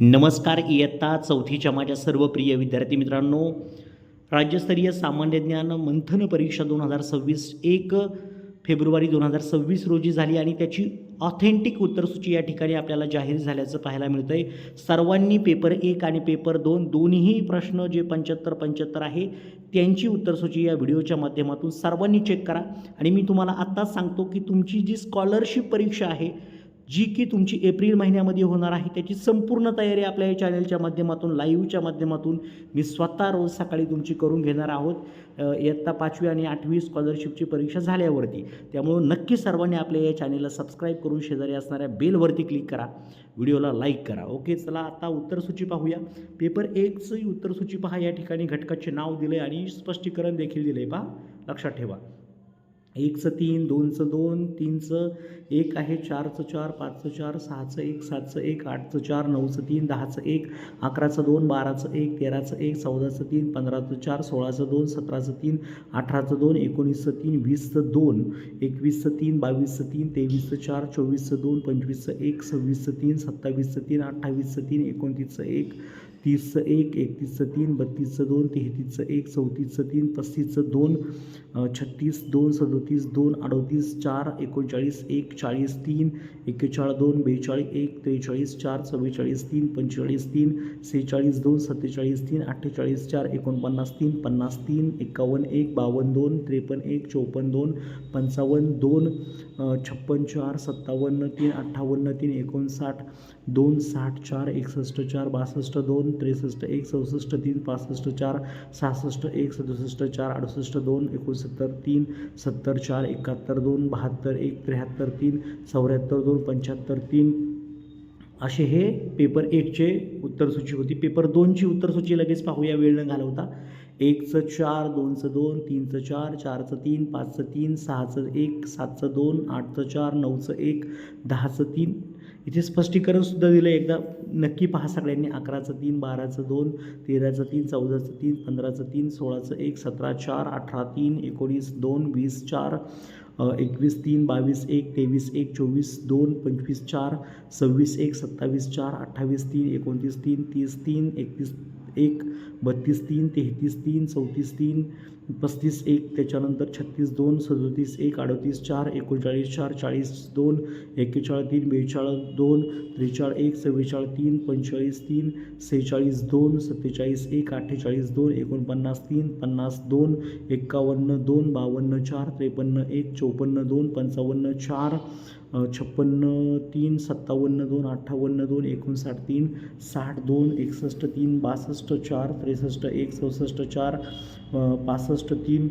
नमस्कार. इयत्ता चौथीच्या माझ्या सर्व प्रिय विद्यार्थी मित्रांनो, राज्यस्तरीय सामान्य ज्ञान मंथन परीक्षा 2026 1 फेब्रुवारी 2026 रोजी झाली आणि त्याची ऑथेंटिक उत्तरसूची या ठिकाणी आपल्याला जाहीर झाल्याचं पाहायला मिळतं आहे. सर्वांनी पेपर 1 आणि पेपर 2 दोन्ही प्रश्न जे 75-75 आहे त्यांची उत्तरसूची या व्हिडिओच्या माध्यमातून सर्वांनी चेक करा. आणि मी तुम्हाला आत्ताच सांगतो की तुमची जी स्कॉलरशिप परीक्षा आहे जी की तुमची एप्रिल महिन्यामध्ये होणार आहे त्याची संपूर्ण तयारी आपल्या या चॅनलच्या माध्यमातून लाईव्हच्या माध्यमातून मी स्वतः रोज सकाळी तुमची करून घेणार आहोत. इयत्ता 5वी आणि 8वी स्कॉलरशिपची परीक्षा झाल्यावरती. त्यामुळं नक्की सर्वांनी आपल्या या चॅनलला सबस्क्राईब करून शेजारी असणाऱ्या बेलवरती क्लिक करा, व्हिडिओला लाईक करा. ओके, चला आता उत्तरसूची पाहूया. पेपर 1ची उत्तरसूची पहा. या ठिकाणी घटकाचे नाव दिले आणि स्पष्टीकरण देखील दिले. पहा, लक्षात ठेवा. 1चं 3, 2चं 2, 3चं 1 आहे, 4चं 4, 5चं 4, 6चं 1, 7चं 1, 8चं 4, 9चं 3, 10चं 1, 11चं 2, 12चं 1, 13चं 1, 14चं 3, 15चं 4, 16चं 2, 17चं 3, 18चं 2, 19चं 3, 20चं 2, 21चं 3, 22चं 3, 23चं 4, 24चं 2, 25चं 1, 26चं 3, 27चं 3, 28चं 3, 29चं 1, 30चं 1, 31चं 3, 32चं 2, 33चं 1, 34चं 3, 35चं 2, 36, 2, 37, 2, 38, 4, 39, 1, 40, 3, 41, 2, 42, 1, 43, 4, 44, 3, 45, 3, 46, 2, 47, 3, 48, 4, 49, 3, 50, 3, 51, 1, 52, 2, 53, 1, 54, 2, 55, 2, 56, 4, 57, 3, 58, 3, 59, 2, 60, 4, 61, 4, 62, 2, 63, 1, 64, 3, 65, 4, 66, 1, 67, 4, 68, 2, 69, 3, 70, 4, 71, 2, 72, 1, 73, 3, 74, 2, 75, 3 असे हे पेपर 1चे उत्तरसूची होती. पेपर 2ची उत्तरसूची लगेच पाहूया वेळ न घालवता. 1चं 4, 2चं 2, 3चं 4, 4चं 3, 5चं 3, 6चं 1, 7चं 2, 8चं 4, 9चं 1, 10चं 3. इथे स्पष्टीकरणसुद्धा दिलं आहे, एकदा नक्की पहा सगळ्यांनी. 11चं 3, 12चं 2, 13चं 3, 14चं 3, 15चं 3, 16चं 1, 17, 4, 18, 3, 19, 2, 20, 4, 21, 3, 22, 1, 23, 1, 24, 2, 25, 4, 26, 1, 27, 4, 28, 3, 29, 3, 30, 3, 31, 1, 32, 3, 33, 3, 34, 3, 35, 1, त्याच्यानंतर 36, 2, 37, 1, 38, 4, 39, 4, 40, 2, 41, 3, 42, 2, 43, 1, 44, 3, 45, 3, 46, 2, 47, 1, 48, 2, 49, 3, 50, 2, 51, 2, 52, 4, 53, 1, 54, 2, 55, 4, 56, 3, 57, 2, 58, 2, 59, 3, 60, 2, 61, 3, 62, 4, 63, 1, 64, 4, 65, 3,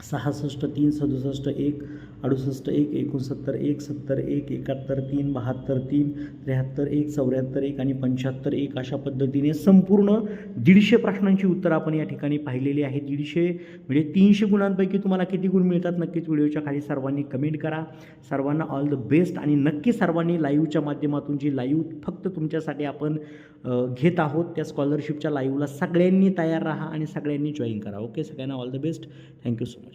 66, 3, 67, 1, 68, 1, 69, 1, 70, 1, 71, 3, 72, 3, 73, 1, 74, 1 आणि 75, 1 अशा पद्धतीने संपूर्ण 150 प्रश्नांची उत्तरं आपण या ठिकाणी पाहिलेली आहेत. 150 म्हणजे 300 गुणांपैकी तुम्हाला किती गुण मिळतात नक्कीच व्हिडिओच्या खाली सर्वांनी कमेंट करा. सर्वांना ऑल द बेस्ट. आणि नक्की सर्वांनी लाईव्हच्या माध्यमातून जी लाईव्ह फक्त तुमच्यासाठी आपण घेत आहोत त्या स्कॉलरशिपच्या लाईव्हला सगळ्यांनी तयार राहा आणि सगळ्यांनी जॉईन करा. ओके, सगळ्यांना all the best. Thank you so much.